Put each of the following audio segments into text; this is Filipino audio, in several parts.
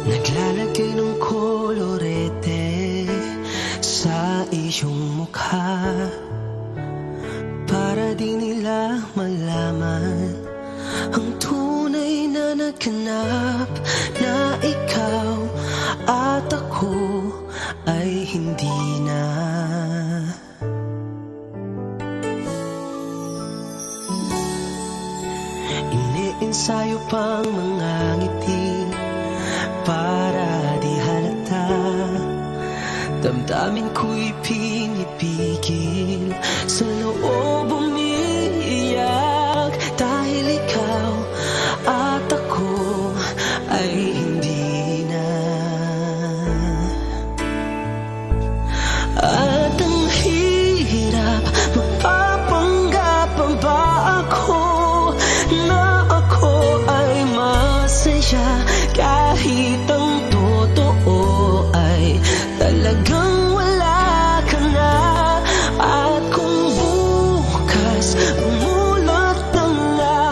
Naglalagay ng kolorete sa iyong mukha para di nila malaman ang tunay na naganap, na ikaw at ako ay hindi na. Iniensayo pang mga ngiti para di halata, damdamin ko'y pinipigil, sa loob umiiyak, dahil ikaw at ako ay hindi na. At ang hirap, magpapanggap pa ba ako na ako ay masaya, kahit ang totoo ay talagang wala ka na. At kung bukas umulot ng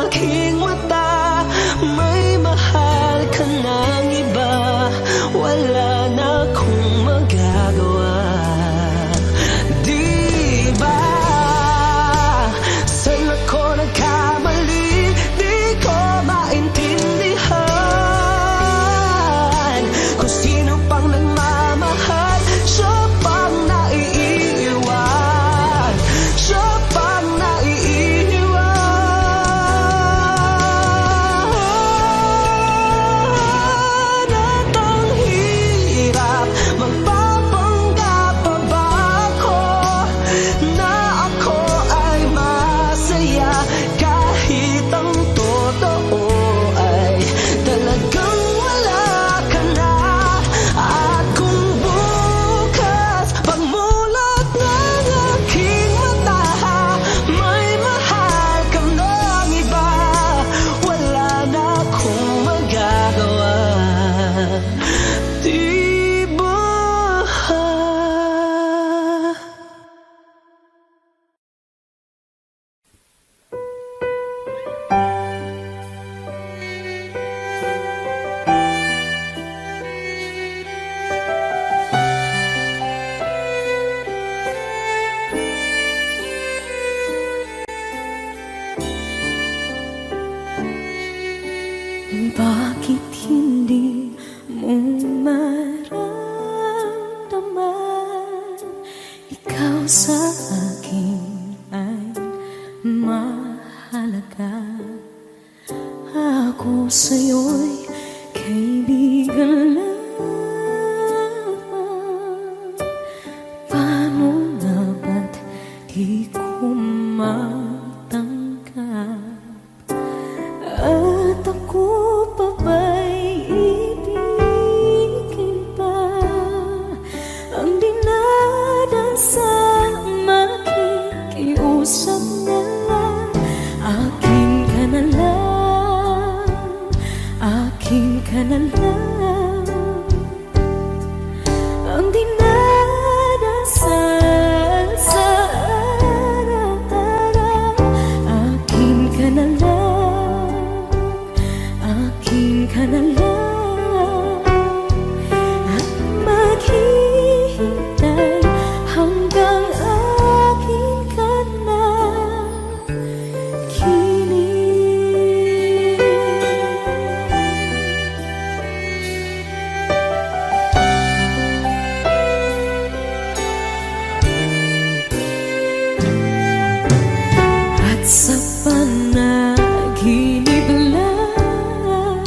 aking mata, may mahal ka ng iba, wala na akong magagawa. Di ba saan ako nagkamali? Di ko maintindihan kung sino pang nagmamahal, siya pang naiiwan, siya pang naiiwan. At ang hirap, magpapanggap pa ba ako na ako ay masaya, kahit ang totoo ay talagang wala ka na. At kung bukas pagmulat ng aking mata, may mahal ka ng iba, wala na akong magagawa. Di ba? iyong maramdaman. Ikaw sa akin ay mahalaga. Ako sa'yo'y kaibigan lamang. Paano nga ba't di ko matanggap? At ako pa ba'y ibigin pa? Ang dinadasang makikiusap na lang. Akin ka na lang, akin ka na lang. Ang dinadasal sa araw-araw. Akin ka na lang, akin ka na lang. At maghihintay hanggang akin ka na kilig. At sa panaginip lamang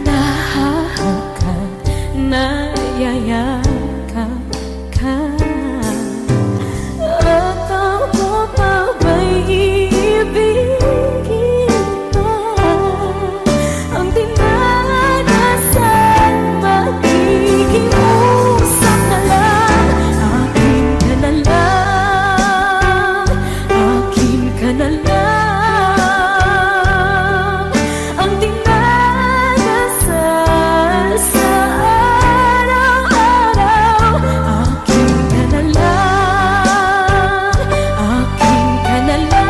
nahahakan, nayayakap ka. At ako pa ba'y iibigin pa? Ang dinadasal makikiusap na lang. Akin ka na lang, akin ka na lang. Ang dinadasal sa araw-araw. Akin ka na lang, akin ka na lang.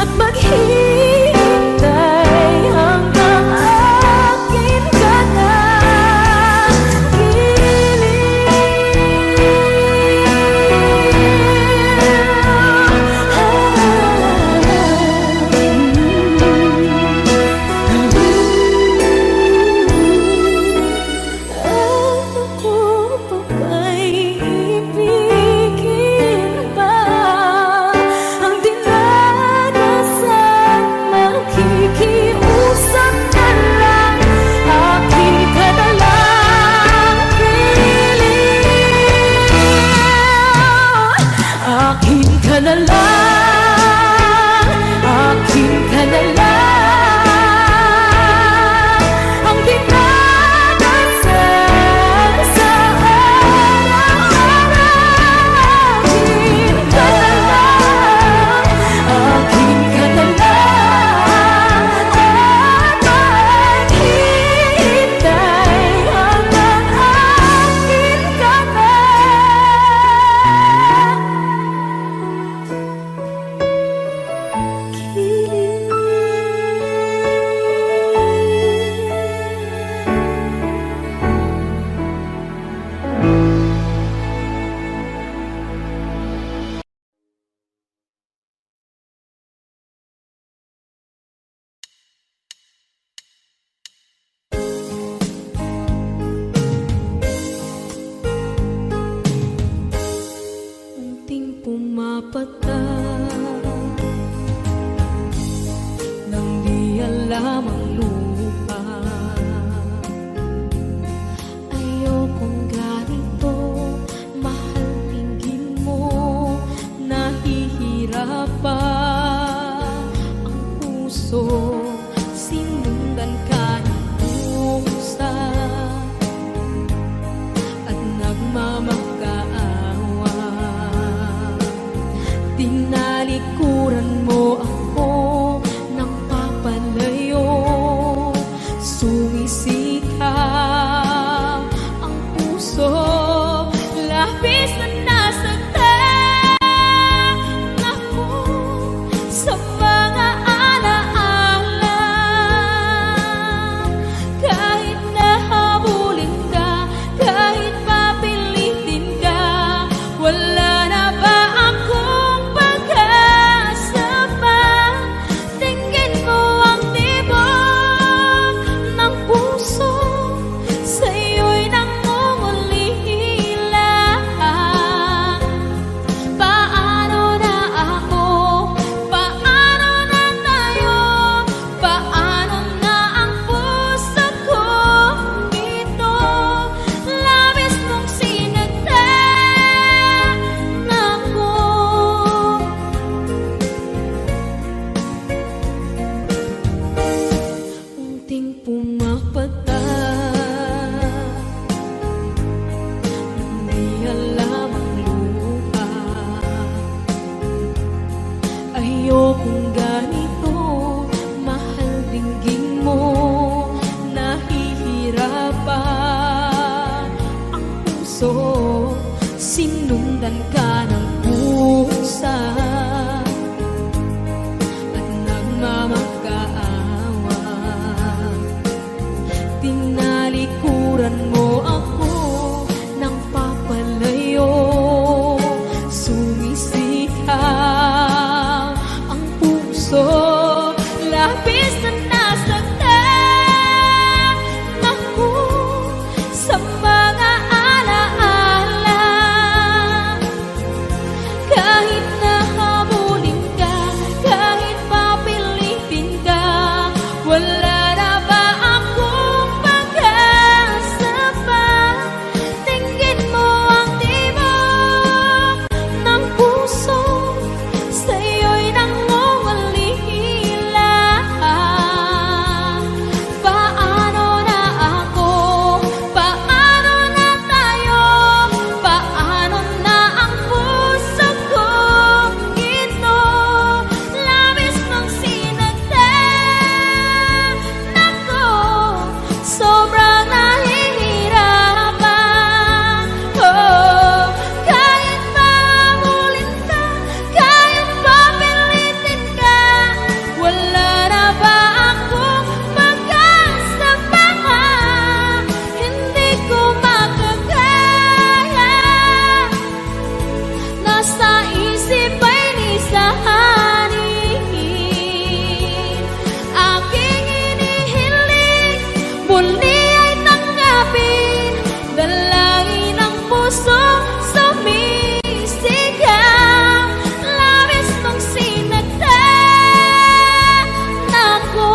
At maghihintay hanggang akin ka na Ako pa ba'y ibigin pa? Ang dinadasal makikiusap na lang. Akin ka na lang, kilig. Akin ka na lang, akin ka na lang. Ang dinadasal sa araw-araw. Akin ka na lang, akin ka na lang. At maghihintay hanggang akin ka na unting pumapatak nang di alam ang lupa. Ayokong ganito, mahal, tingin mo nahihirapan ang puso. Sinundan ka ng pusa at nagmamakaawa. Tinalikuran mo ako ng papalayo. Sumisikap ang puso, labis na nasaktan ako sa mga alaala. Sinundan ka ng pusa at nagmamagkaawa. Tinalikuran mo ako ng papalayo. Sumisikaw ang puso, labis na nasaktan ako sa mga alaala. Kahit nahabulin ka, kahit papilitin ka, wala na ba akong pag-asa pa? Tingin mo ang tibok ng puso, sa'yo'y nangungulila. Paano na ako? Paano na tayo? Paano na ang puso kong ito? Labis mong sinagdan ako, sobrang nahihirapan. Oh, kahit mahabulin ka, kahit papilitin ka, wala na ba akong pag-asa pa? Hindi ko makakaya, nasa isip ay nisahanin. Aking inihiling, muli ay tanggapin, dalangin ng puso sumisigaw. Labis mong sinagdan ako.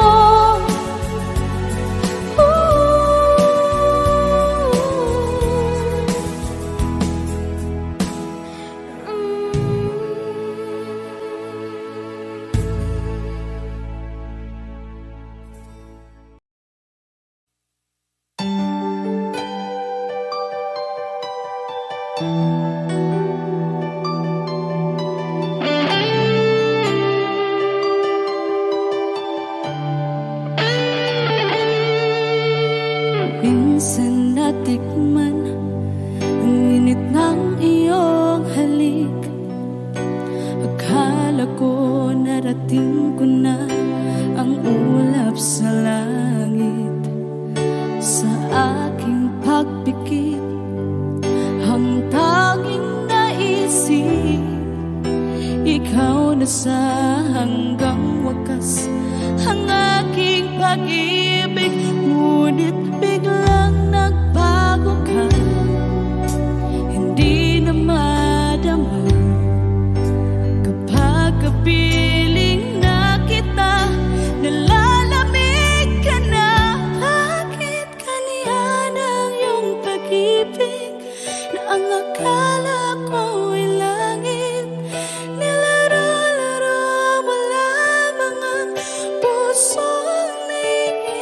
Minsan natikman ang init ng iyong halik. Akala ko narating ko na ang ulap sa langit. Sa aking pagpikit, ang tanging naisip, ikaw na sa hanggang wakas ang aking pag-ibig. Ngunit biglang nagbago ka, hindi na madama kapag kapiling na kita. Nalalamig ka na, bakit kaniya ng iyong pag-ibig na ang akala ko ay langit? Nilaro-laro mo lamang ang pusong naiinip.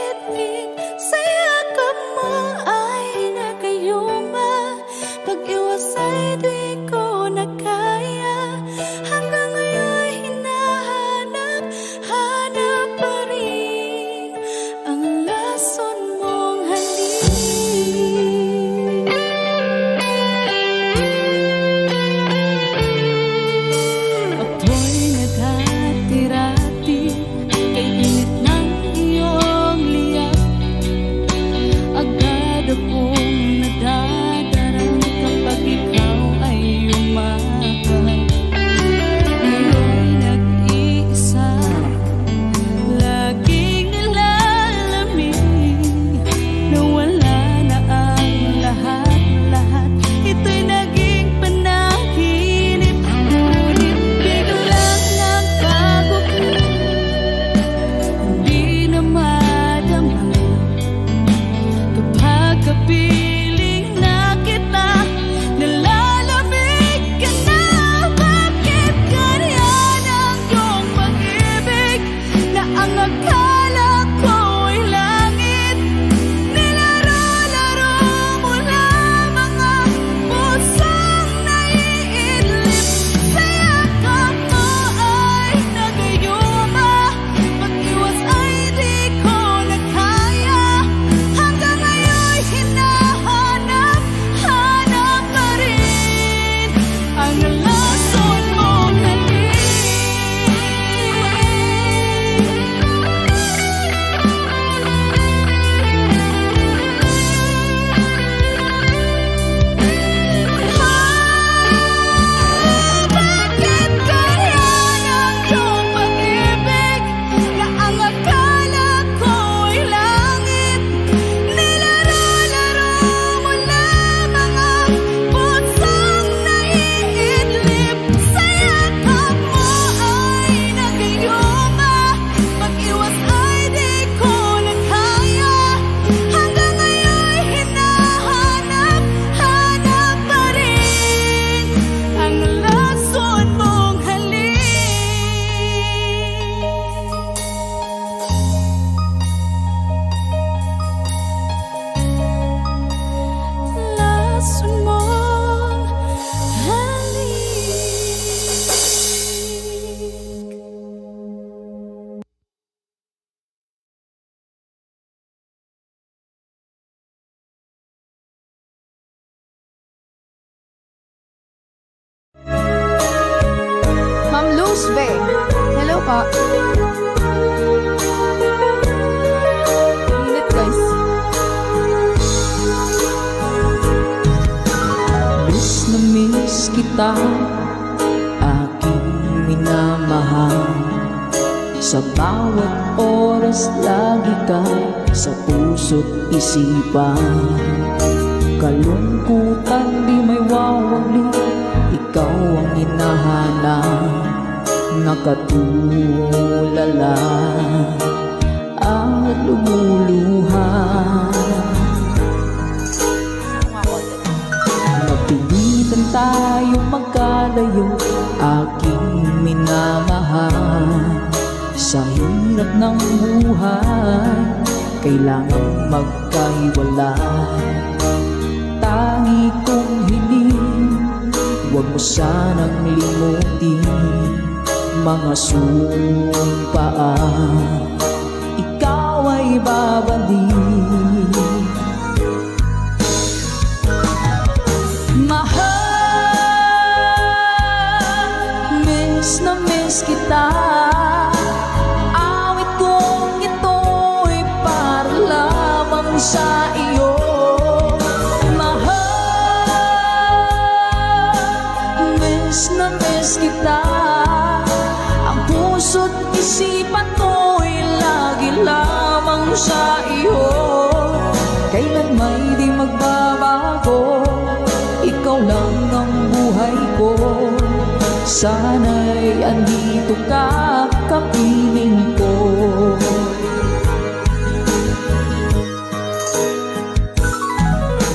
Init guys. Miss na miss kita, aking minamahal. Sa bawat oras lagi ka sa puso't isipan. Kalungkutan di may wawali, ikaw ang hinahanap. Nakatulala at lumuluha. Napilitan tayong magkalayo, aking minamahal. Sa hirap ng buhay, kailangang magkahiwalay. Tangi kong hiling, huwag mo sanang limutin mga sumpaan, ikaw ay babalik. Mahal, miss na miss kita. Awit kong ito'y para lamang sa iyo. Mahal, miss na miss kita. Ang puso't isipan ko'y lagi lamang sa iyo. Kailan may di magbabago, ikaw lang ang buhay ko. Sana'y andito ka, kapiling ko.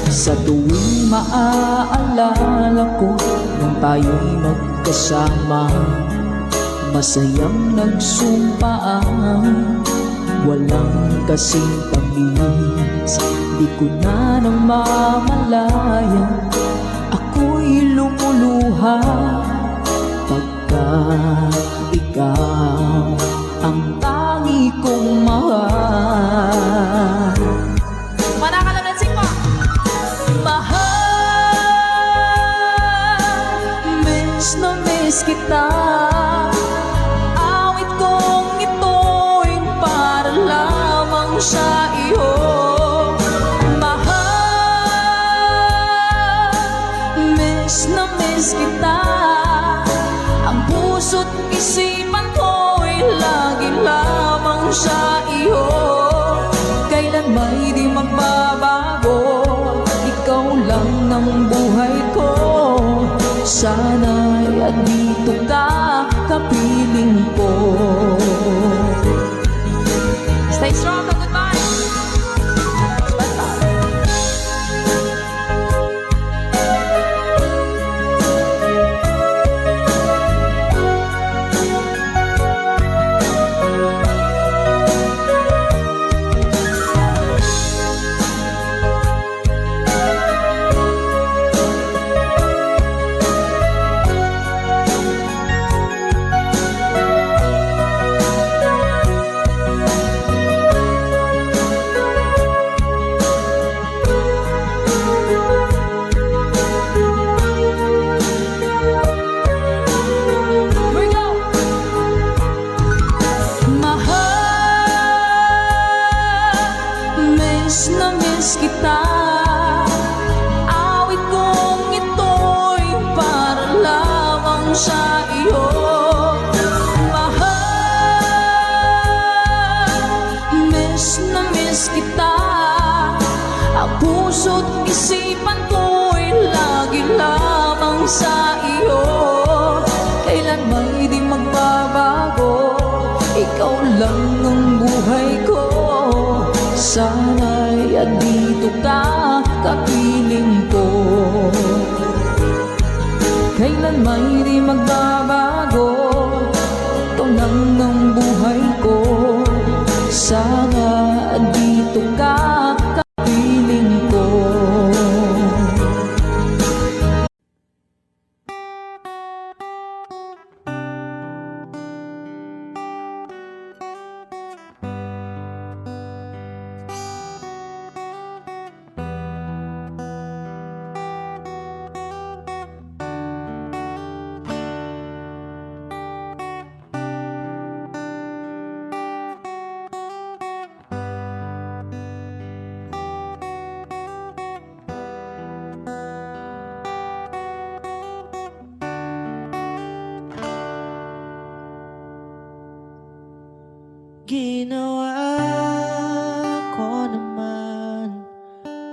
Sa tuwing maaalala ko nang tayo'y magkasama, masayang nagsumpaan, walang kasing tamis. Di ko na namamalayan, ako'y lumuluha pagka ikaw ang tangi kong mahal. Manakalan ng sing po. Mahal, miss na miss kita. Awit kong ito'y para lamang sa iyo. Mahal, miss na miss kita. Ang puso't isipan ko'y lagi lamang sa iyo. Kailan may di magbabago, ikaw lang ng buhay ko. Sana'y andito ka, kapiling ko. Stay strong, goodbye. Miss na miss kita. Awit kong ito'y para lamang sa iyo. Mahal, miss na miss kita. Ang puso't isipan ko'y lagi lamang sa iyo. Kailan may di magbabago, ikaw lang ang buhay ko. Sana'y andito ka, kapiling ko. Kailan may di magbabago, ito lang ang buhay ko. Sana andito ka, kapiling ko. Ginawa ko naman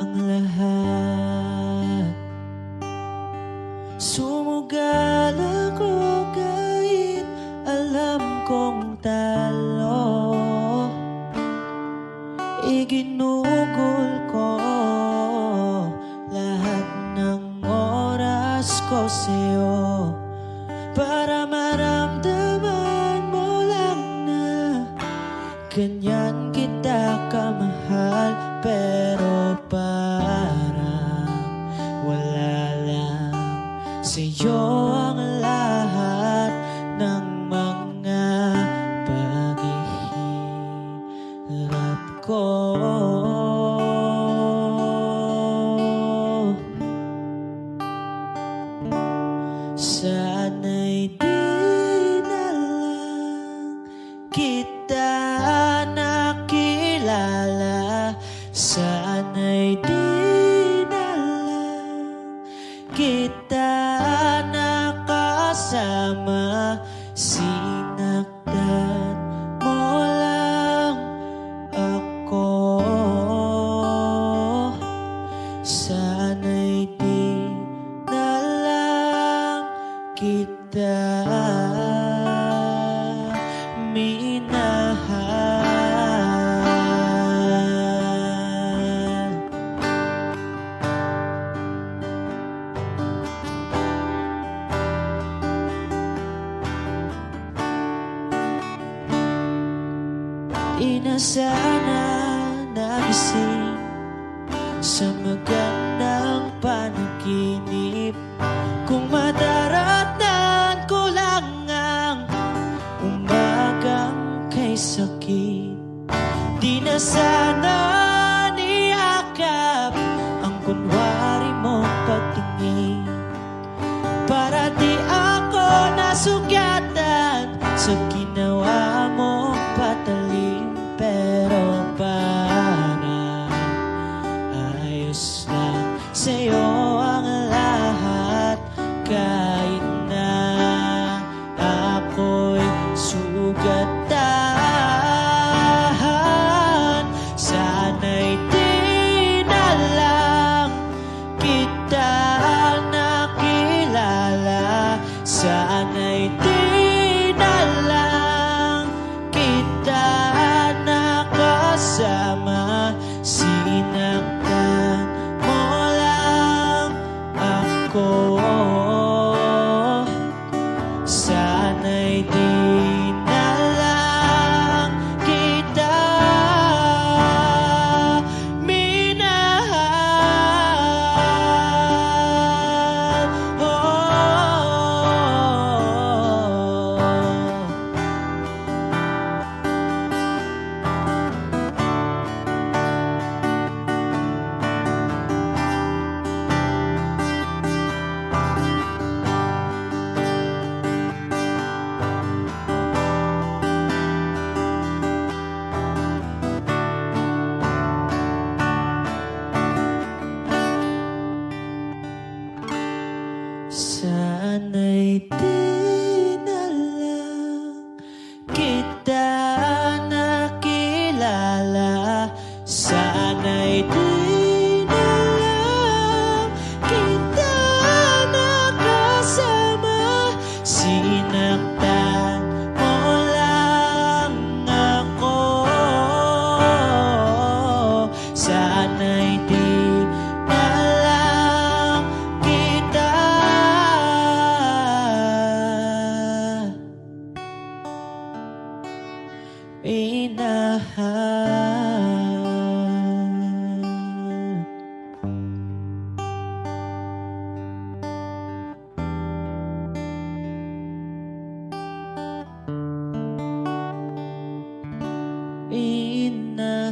ang lahat. Sumugal ako kahit alam kong talo. Iginugol ko lahat ng oras ko sa'yo para maramdaman mo lang na ganyan kita kamahal. Pero parang wala lang sa'yo ang lahat ng mga paghihirap ko. Sana'y di na lang kita nakilala. Sana'y di na lang kita nakasama. Sinaktan mo lang ako. Sana'y di na lang kita minahal. Di na sana nagising sa magandang panaginip kung madaratan ko lang ang umagang kay sakit. Di na sana niyakap ang kunwari mong pagtingin para di ako nasugatan sa ginawa mong patalim. Pero parang ayos lang sa'yo ang lahat kahit na ako'y sugatan. Sana'y di na lang kita nakilala. Sana'y di na lang kita nakasama. Sinaktan mo lang ako. Sana'y di na lang kita minahal. Sana'y di na lang kita nakilala. Sana'y di na lang kita nakasama. Sinaktan mo lang ako. Sana'y di na lang kita minahal. Minahal.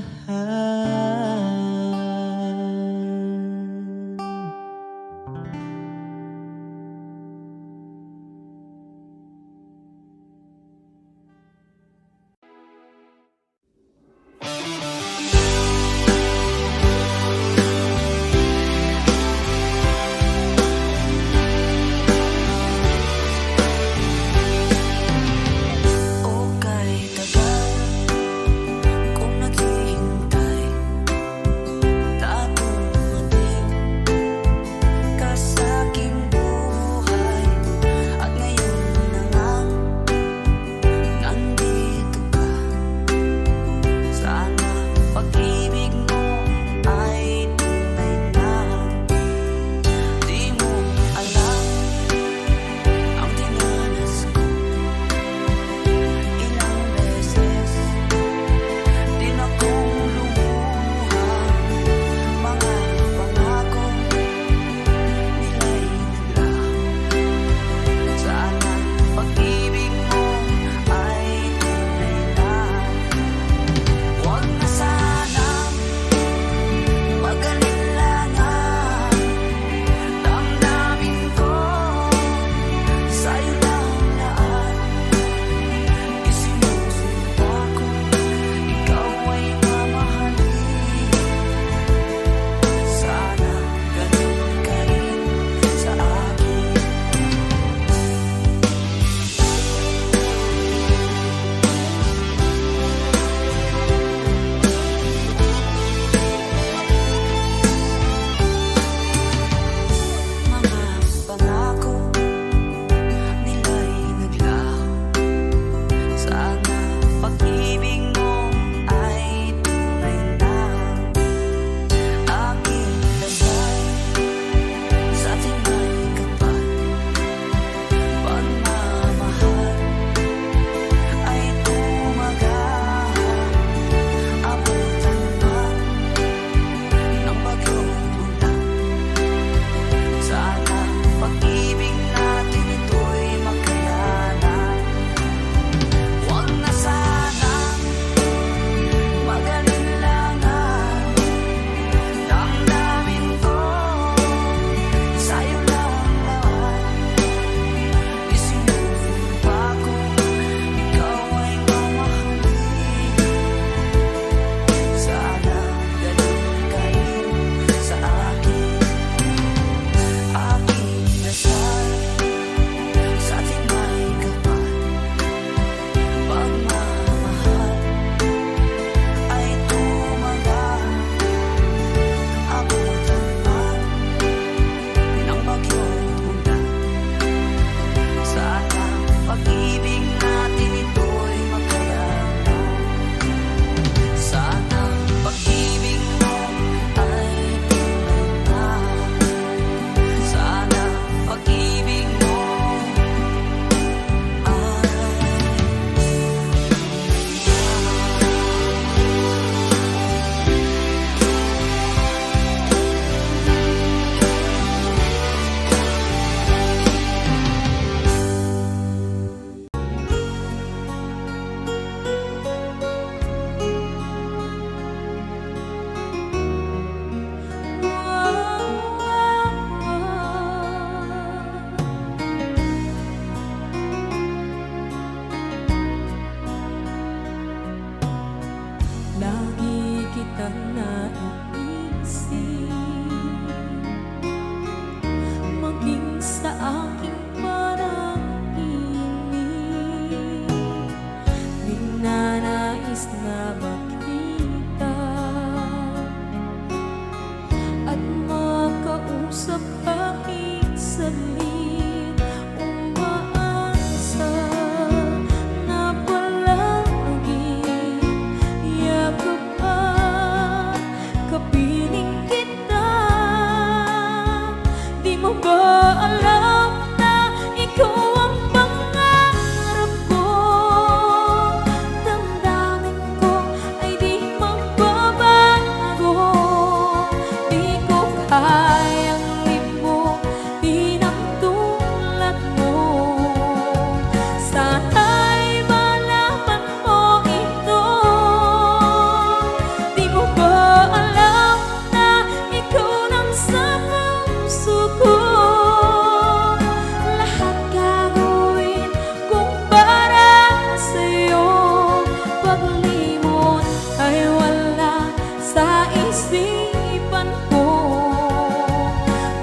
isipan ko.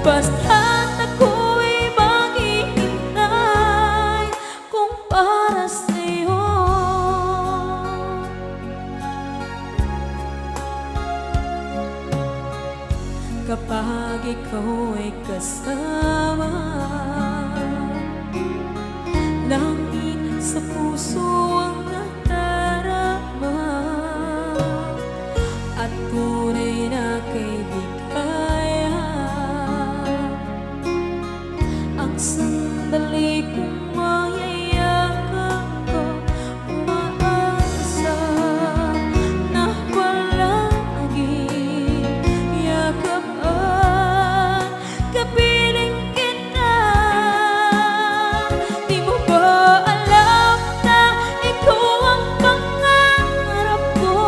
Basta't ako'y maghihintay kung para sa'yo. Kapag ikaw ay kasama, langit sa puso ang nadarama, at tunay na kaibigan. Ang sandali kong mayayakap ko, umaasa na palaging yakap at kapiling kita. Di mo ba alam na ikaw ang pangarap ko?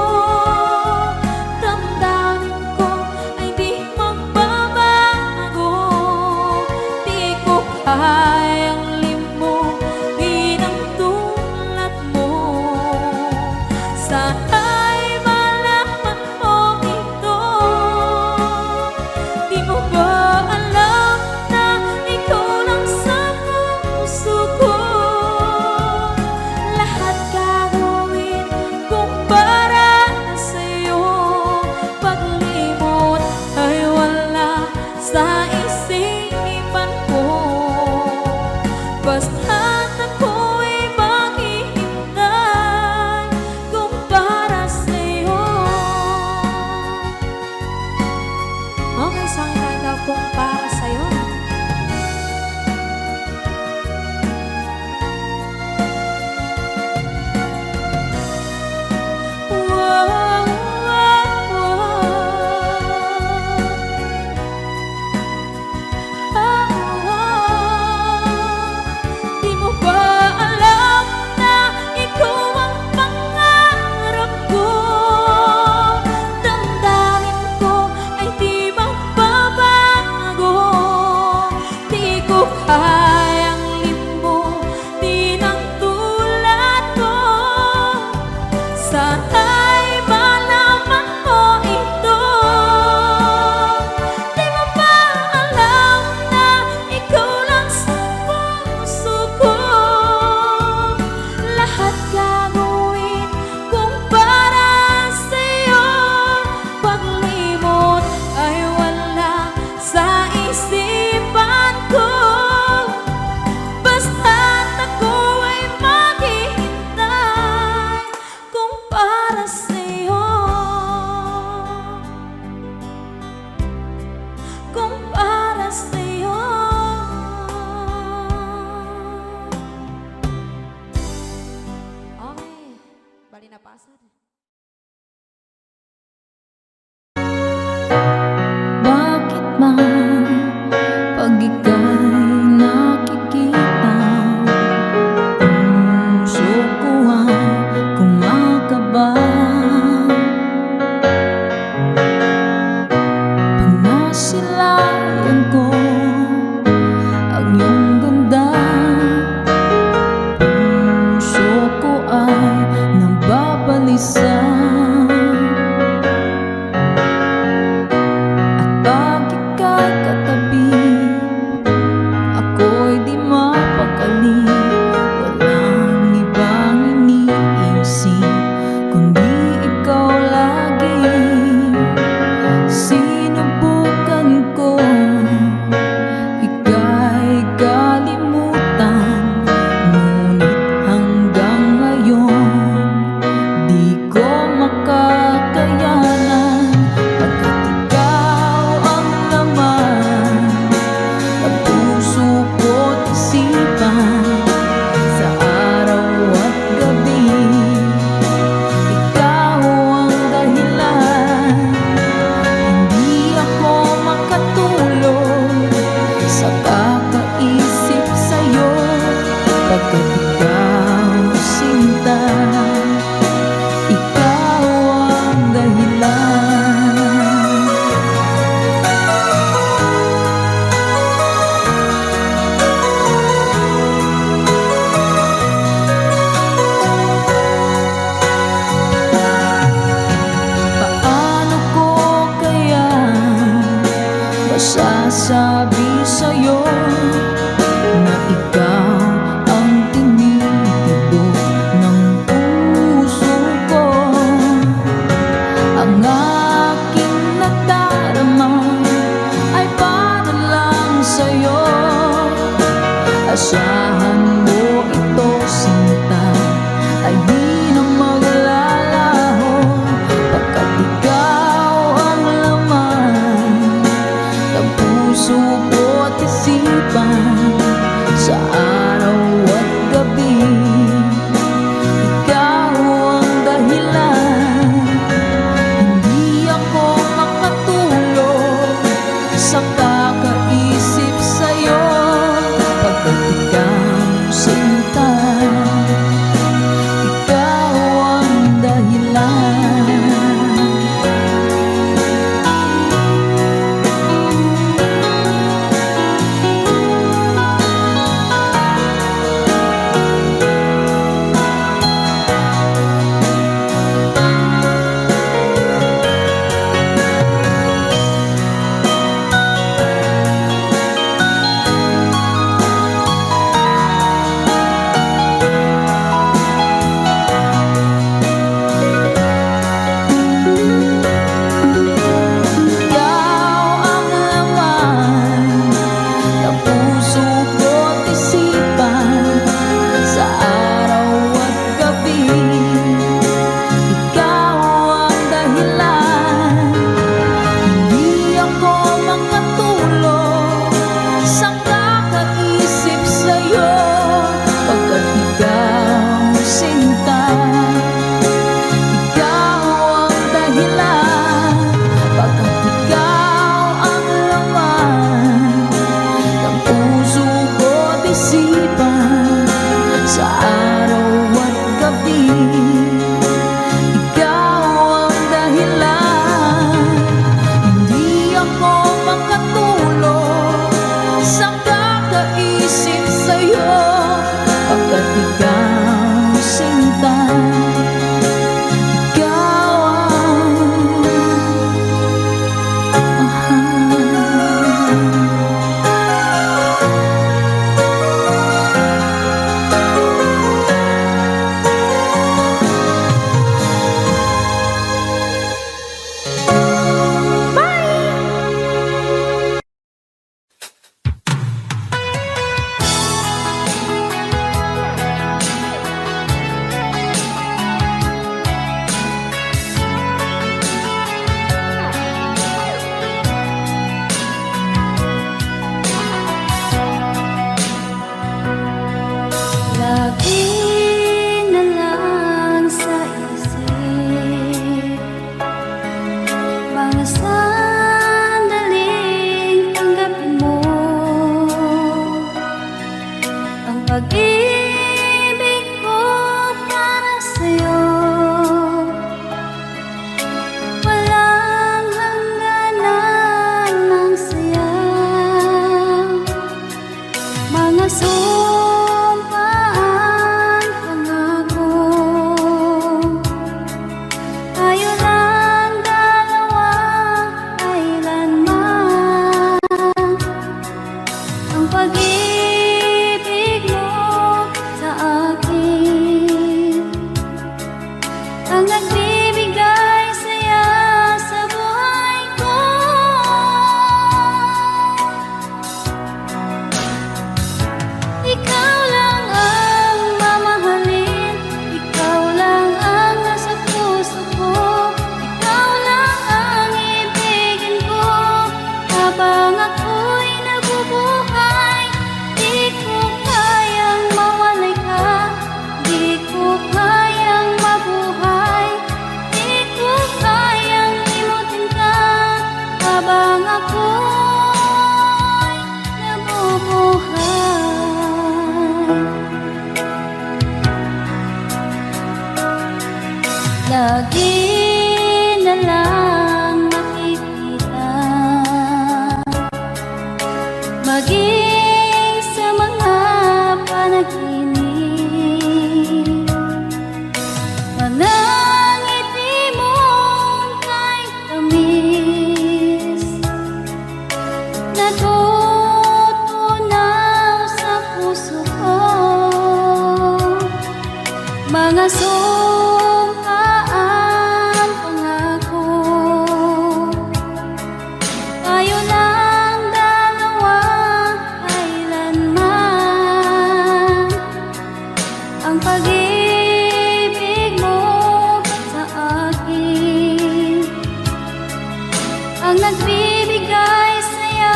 ang nagbibigay saya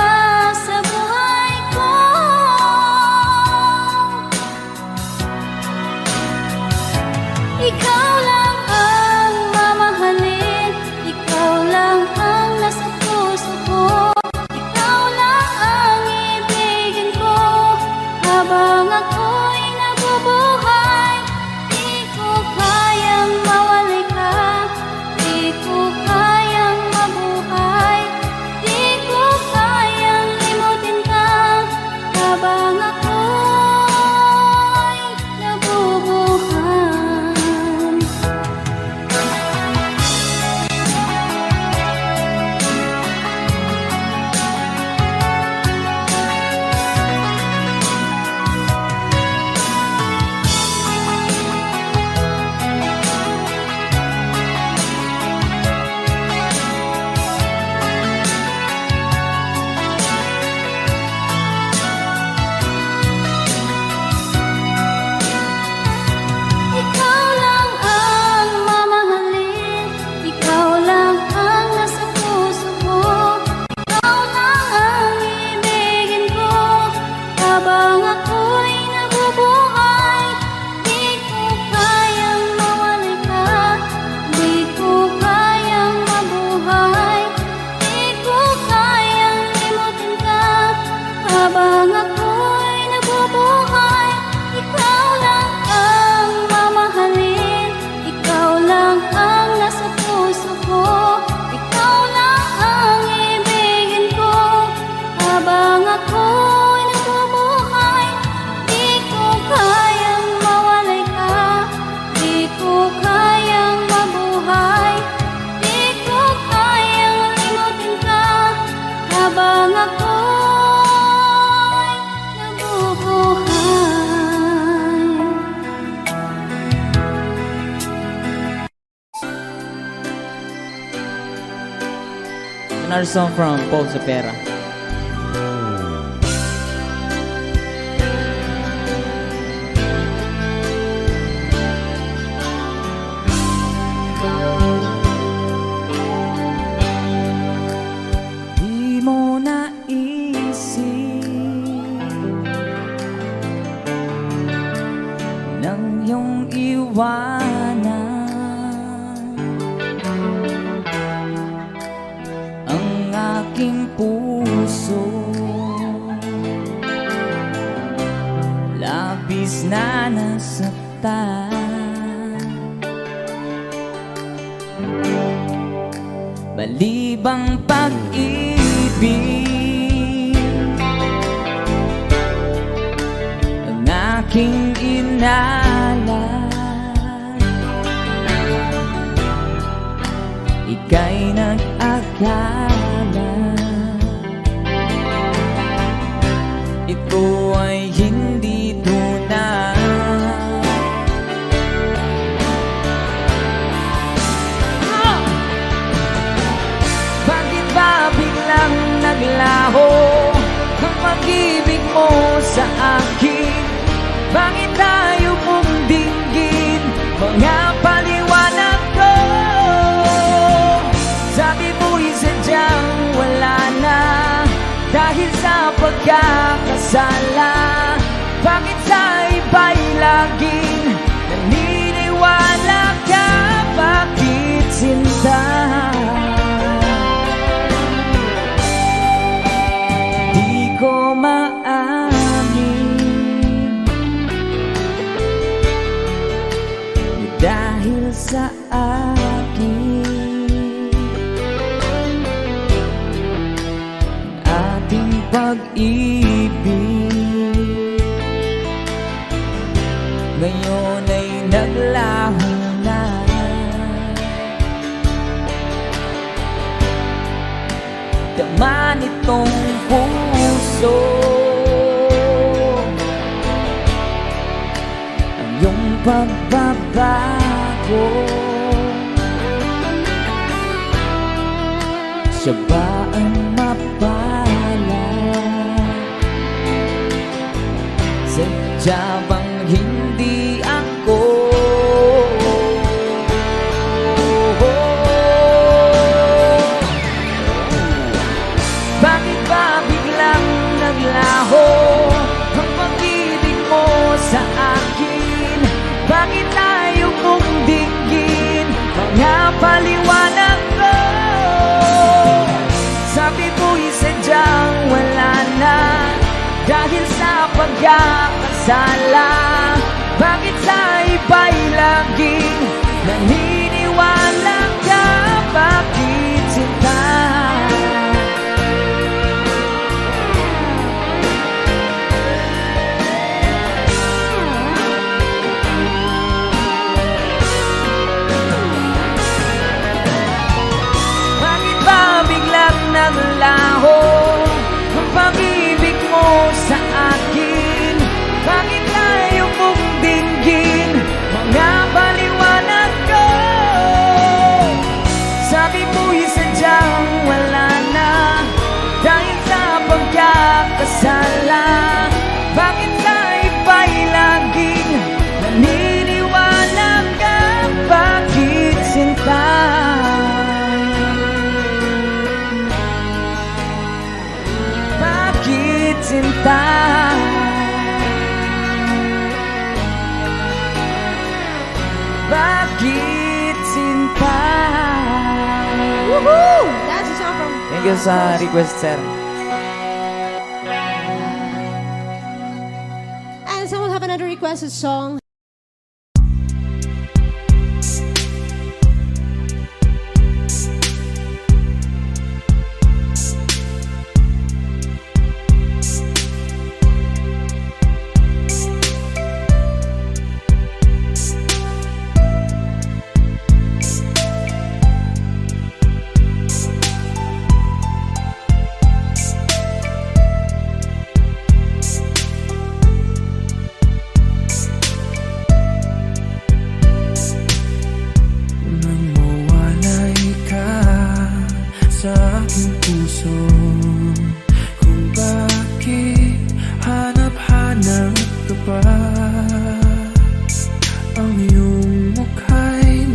sa buhay ko. Ikaw lang ang mamahalin, ikaw lang ang nasa puso ko, ikaw lang ang ibigin ko habang ako'y nabubuhay. Di ko kayang mawalay ka, di ko kayang mabuhay, di ko kayang limutin ka habang ako'y nabubuhay. Ikaw lang ang mamahalin, ikaw lang ang nasa puso ko, ikaw lang ang ibigin ko habang ako'y nabubuhay. Di ko kayang mawalay ka, di ko kayang mabuhay, di ko kayang limutin ka habang ako'y nabubuhay. Ikaw lang ang mamahalin, ikaw lang ang nasa puso ko, ikaw lang ang ibigin ko habang ako'y nabubuhay. Di ko kayang mawalay ka, di ko kayang mabuhay, di ko kayang limutin ka habang ako'y nabubuhay. Another song from Paul Zapera. Di mo naisip nang iyong iwanan ang aking puso, labis na nasaktan. Balibang pag-ibig ang aking inalat, ika'y nag-akala ito ay hindi tunay. Bakit ba biglang naglaho ang pag-ibig mo sa akin? Bakit tayo mong dinggin mga paliwanag ko? Sabi mo'y sadyang wala na dahil sa pagkakasala. Bakit sa iba'y laging naniniwala ka? Bakit sinta? Di ko maamin dahil sa akin ating pag-ibig ngayon ay naglaho na. Dama nitong puso ang iyong pagbabago. Siya ba ang mapalad? Sadya bang hindi ako? pagkakasala? Bakit sa iba'y laging naniniwala ka? Bakit sinta? Bakit ba biglang naglaho ang pag-ibig mo sa akin? Bakit tayo mong dinggin mga paliwanag ko? Sabi mo'y sadyang wala na dahil sa pagkakasala. Bakit sa iba'y laging naniniwala ka? Bakit sinta? Bakit sinta? Bakit sinta? Woohoo! That's a song from... Thank you sa request, sir. And someone have another requested song. Nang mawalay ka sa aking puso, kung bakit hanap-hanap ka pa, ang iyong mukha'y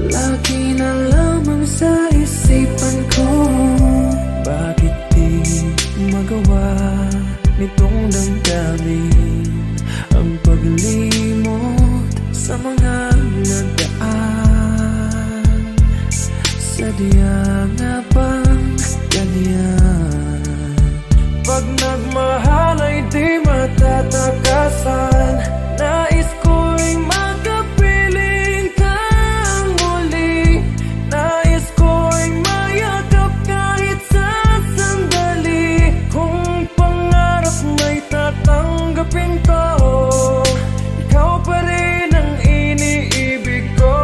lagi na lamang sa isipan ko. Bakit di magawa nitong damdamin ang paglimot sa mga nagdaan? Sadya nga bang ganyan? Pag nagmahal ay di matatakasan. Nais ko'y makapiling kang muli. Nais ko'y mayakap kahit sa sandali. Kung pangarap may tatanggapin ko, ikaw pa rin ang iniibig ko.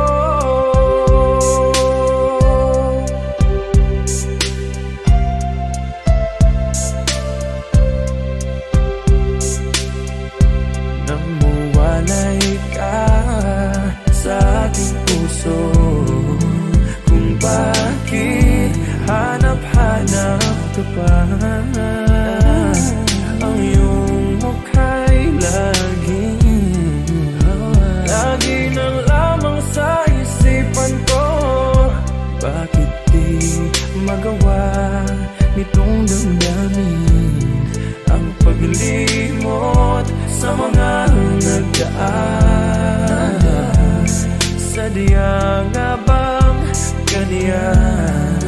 Nang mawalay ka sa aking puso, kung bakit hanap-hanap ka pa, ang iyong mukha'y lagi na lamang sa isipan ko. Bakit di magawa nitong damdamin ang paglimot sa mga nagdaan? Sadya nga bang ganyan?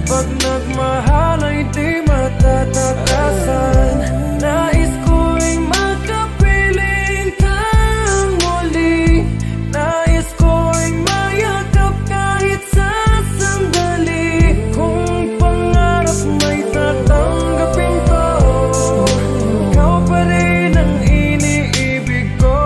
Pag nagmahal ay di matatakasan. Nais ko'y makapiling kang muli. Nais ko'y mayakap kahit sa sandali. Kung pangarap may tatanggapin ko, ikaw pa rin ang iniibig ko.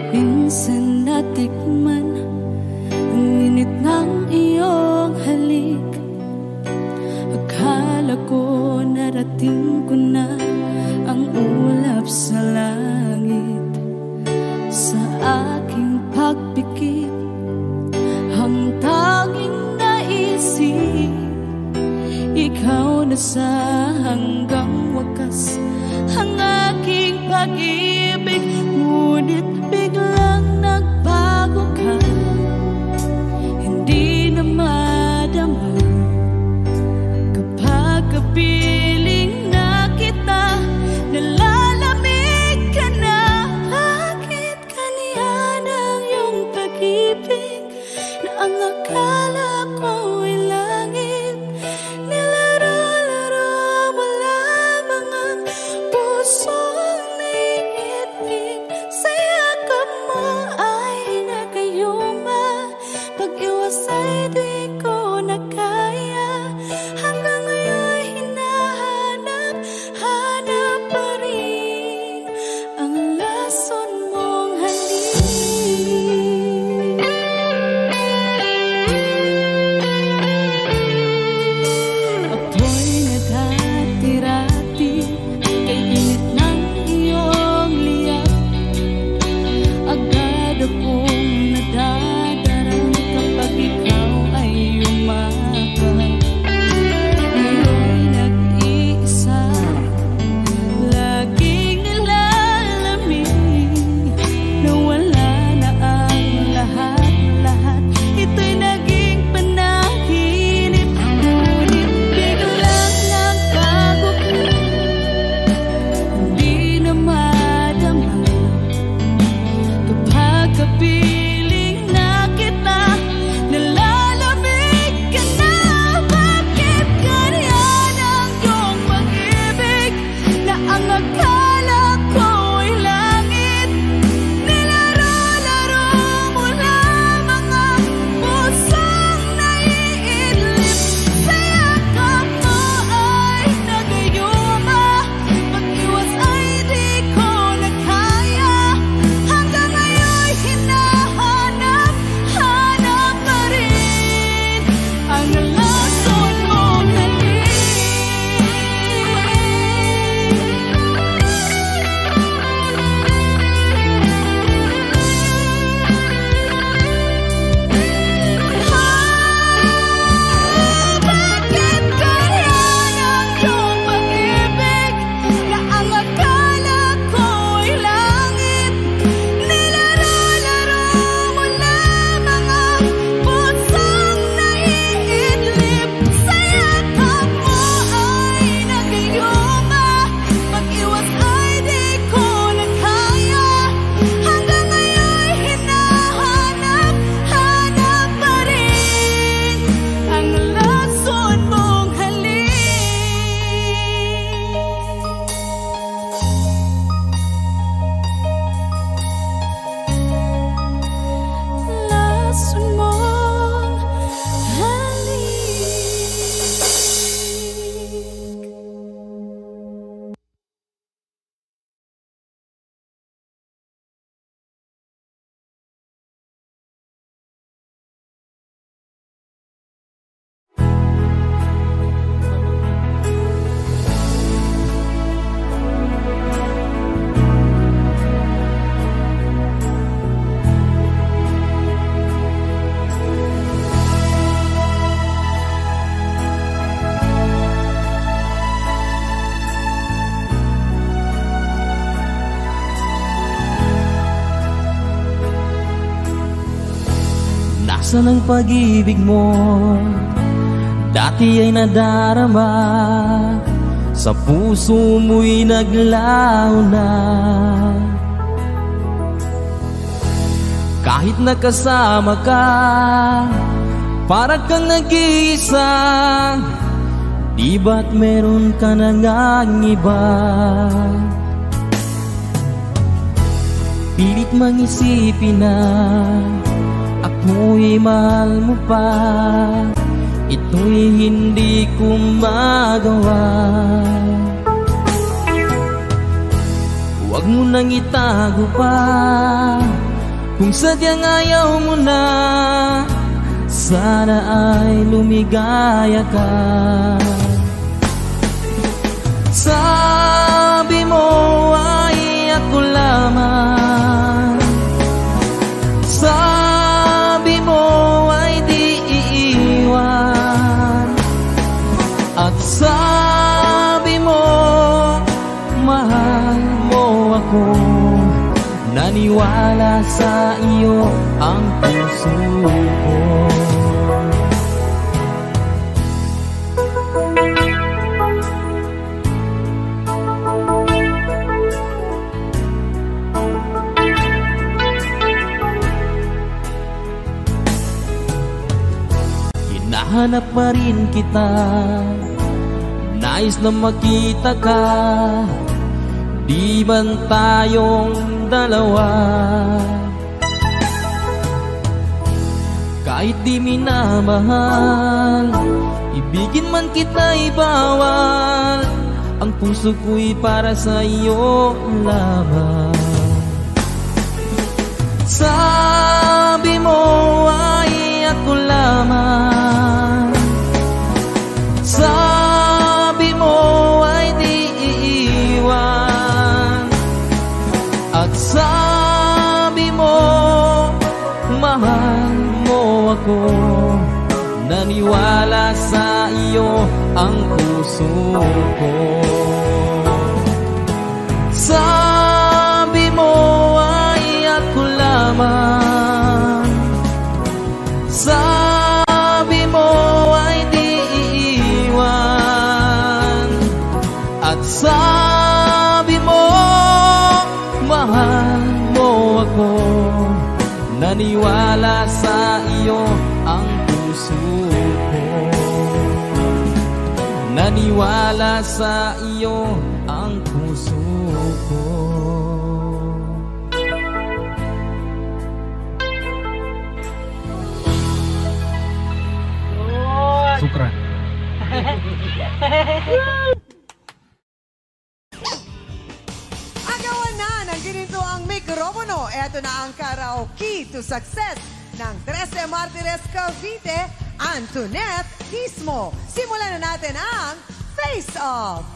Minsan natikman ang init ng iyong halik. Akala ko narating ko na ang ulap sa langit. Sa aking pagpikit, ang tanging naisip, ikaw na sa hanggang wakas ang aking pag-ibig. Ngunit biglang nagbago ka, hindi na madama kapag kapiling na kita. Nalalamig ka na. Bakit ganyan ang iyong pag-ibig na ang akala ko ay langit? Nilaro-laro mo lamang ang pusong naiitip. Sa yakap mo ay nagayuma, pag-iwas ay di ko na kaya. Hanggang ngayon hinahanap pa rin ang lason mong halik. Ako'y naghatirati kay init ng iyong liyak. Agad akong nadadarang kapag ikaw ay umagat. Ngayon nag-iisa, laging nilalamig, na wala na ang lahat-lahat. Ito'y naging panaginip. Ngunit biglang nagbago ka, hindi na madama kapag kapiling na kita. Nalalamig ka na. Bakit ganyan ang iyong pag-ibig na ang akala ko ay langit? Nilaro-laro mo lamang ang pusong naiidlip. Sa yakap mo ay nagayuma, pag-iwas ay di ko na kaya. Hanggang ngayon hinahanap pa rin ang lason mong halik. Bakit ganyan ang iyong pag-ibig na ang akala ko ay langit? Nilaro-laro mo lamang ang pusong naiidlip. Sa yakap mo ay nagayuma, pag-iwas ay di ko na kaya. Hanggang ngayon hinahanap pa rin ang lason mong halik. Lason mong halik. Nasaan ang pag-ibig mo? Dati ay nadarama, sa puso mo'y naglaho na. Kahit nakasama ka, parang kang nag-iisa. Di ba't meron ka na ngang iba? Pilit mang isipin na ako'y mahal mo pa. Ito'y hindi ko magawa. Huwag mo nang itago pa Kung sadyang ayaw mo na, sana ay lumigaya ka. Sabi mo ay ako lamang, sabi mo ay di iiwan, at sabi mo mahal mo ako. Naniwala sa iyo ang puso ko. Hinahanap pa rin kita, nais na makita ka. Di man tayong dalawa, kahit di minamahal, ibigin man kita'y bawal. Ang puso ko'y para sa iyo lamang. Sabi mo ay ako lamang, sabi mo ay di iiwan, at sabi mo mahal mo ako. Naniwala sa iyo ang puso ko. Sabi mo ay ako lamang, sabi mo ay di iiwan, at sabi mo mahal mo ako. Naniwala sa iyo ang puso ko. Naniwala sa iyo ang puso ko. Sukran. Agawan na ng ganito ang mikropono. Ito na ang karaoke to success ng 13 Martires Cavite, Antoinette Quismo. Simulan na natin ang Face Off.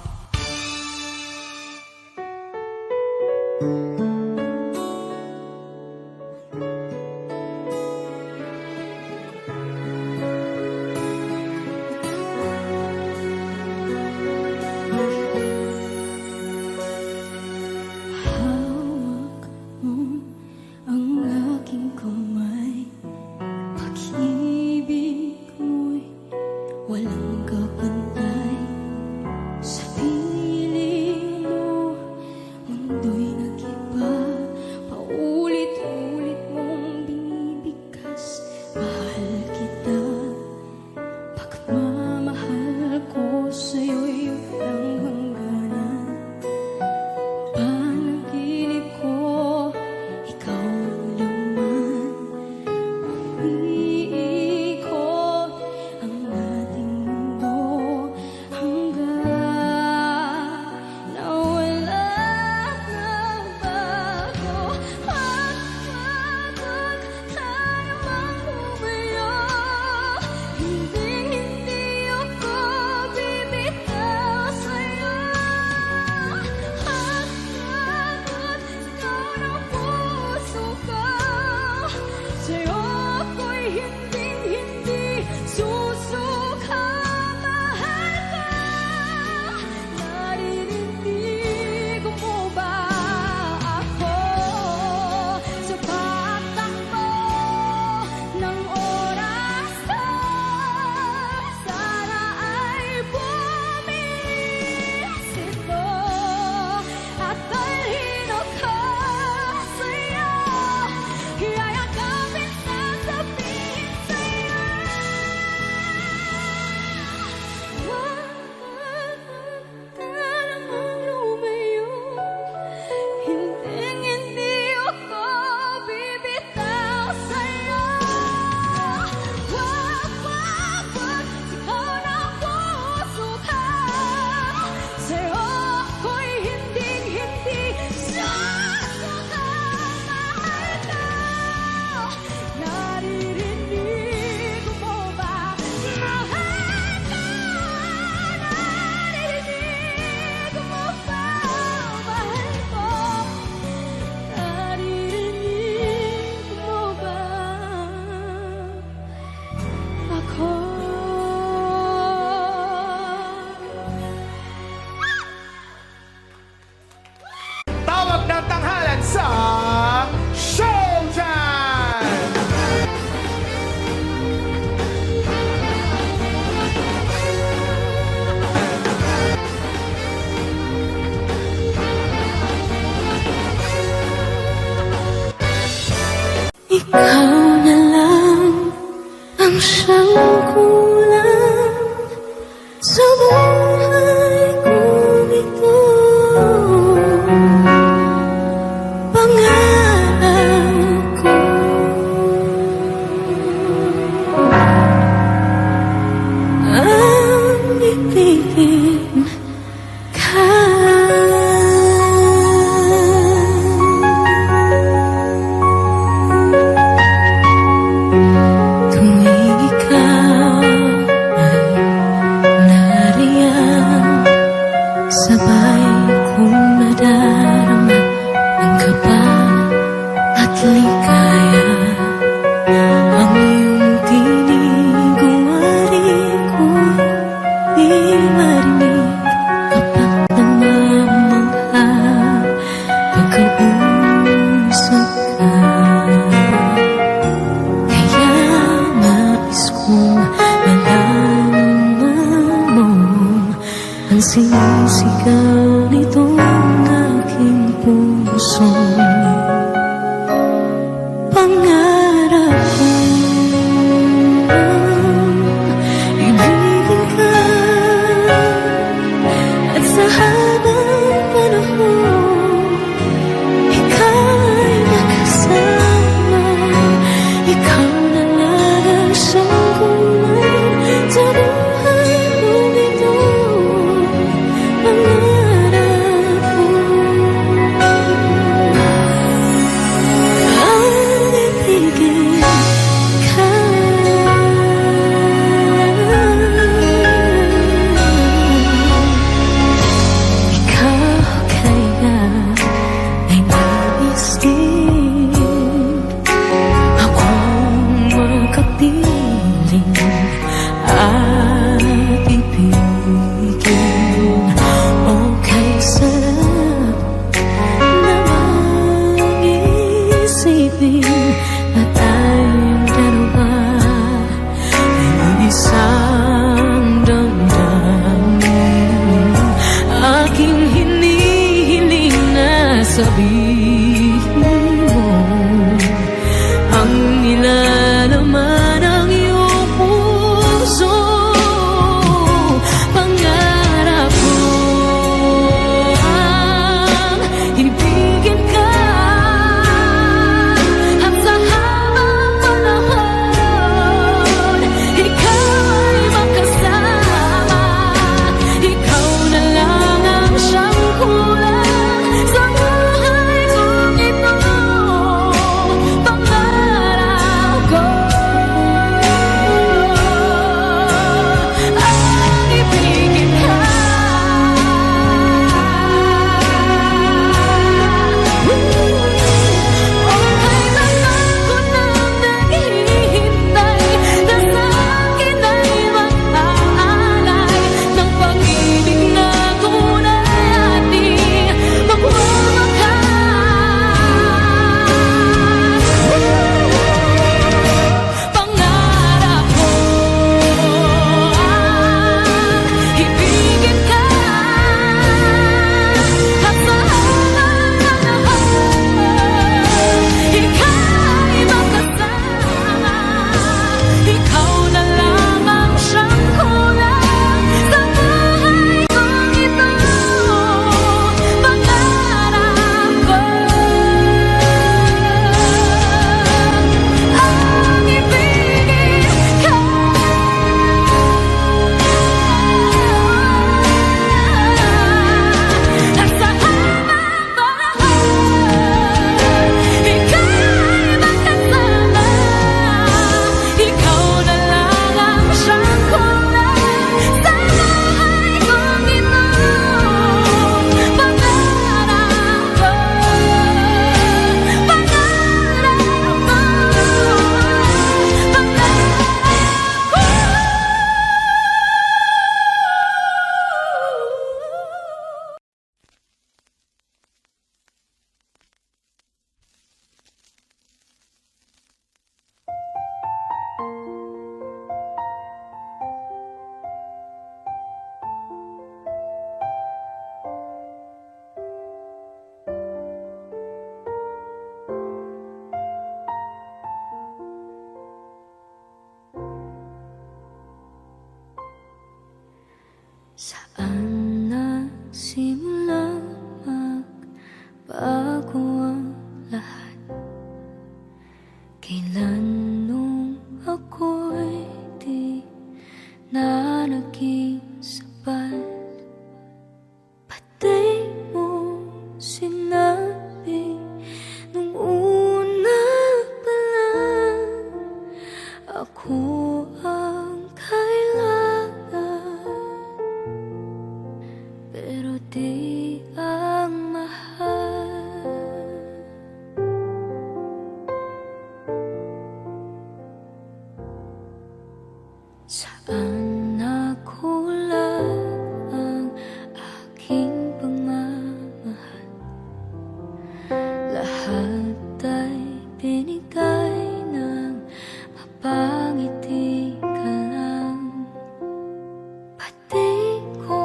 Hawak mo ang aking kamay, pag-ibig mo'y walang kapantay. Sa piling mo, mundo'y nag-iba. ikaw na lang ang siyang kulang sa buhay kong ito. Pangarap ko ang ibigin ka. Tuwing ikaw ay nariyan, sabay kong nadarama ang kaba at ligaya. Ang iyong tinig umari ko di marinig kapag namamangha pagkausap ka. Kaya nais kong malaman mo ang sinisigaw nitong aking puso. Pangarap ko ibigin ka at sa habang panahon ika'y nakasama. Ikaw na lang ang siyang kulang sa buhay kong ito. Pangarap ko ang ibigin ka. Ikaw kaya ay nais din akong makapiling at ibigin. Okay, sarap namang isipin na tayong dalawa ay isang damdamin. Aking hinihiling na sabihin mo ang nilalaman ng iyong puso. Pangarap ko ang ibigin ka at sa habang Kailan nung ako'y di na naging sapat, pati mo sinabi nung una pa lang, ako ang kailangan, pero di ang mahal. Saan nakulang ang aking pagmamahal? Lahat ay binigay ng mapangiti ka lang. Pati ko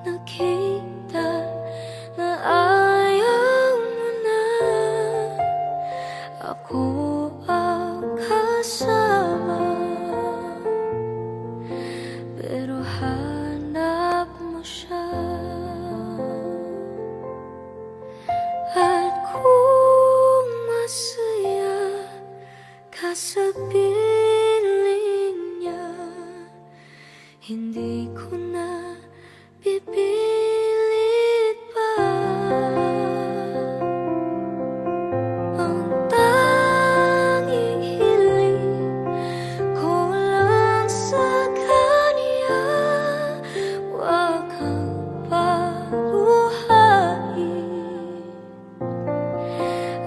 nakita na ayaw mo na, ako ang kasama, pero hanap mo siya. At kung masaya ka sa piling niya, hindi ko na pipilit pa. Ang tanging hiling ko lang sa kanya, wag kang paluhain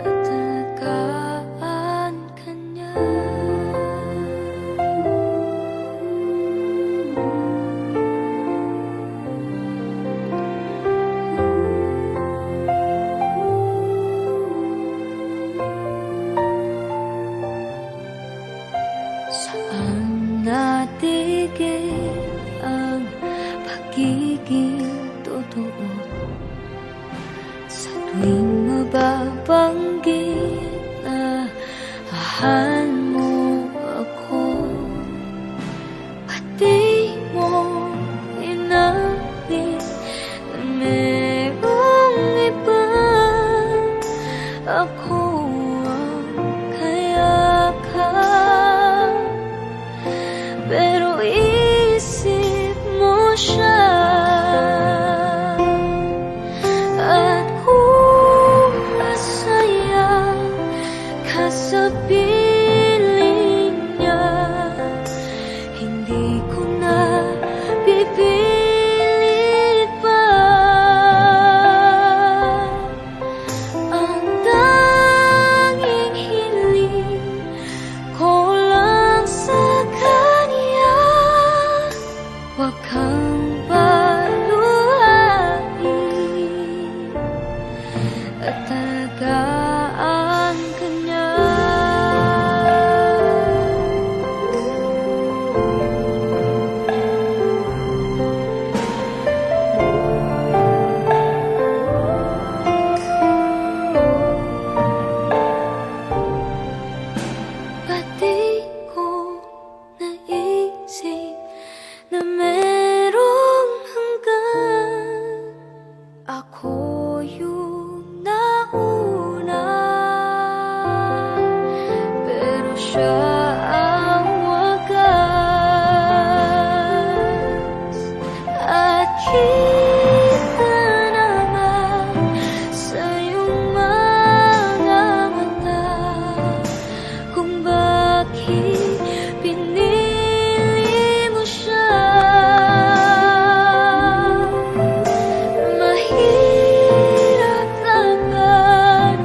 at alagaan ka niya. Saan natigil ang pagiging totoo? Sa tuwing mababanggit na mahal mo ako, pati mo inamin na merong iba, ako ang kayakan, pero isip mo siya. At kung masaya ka sa piling niya, hindi ko na pipilit pa. Ang tanging hiling ko lang sa kanya, wag kang paluhain at alagaan ka niya. Pati ko naisip na merong hanggan, ako yung nauna, pero siya ang wagas. At kita naman sa iyong mga mata kung bakit pinili mo siya. Mahirap laban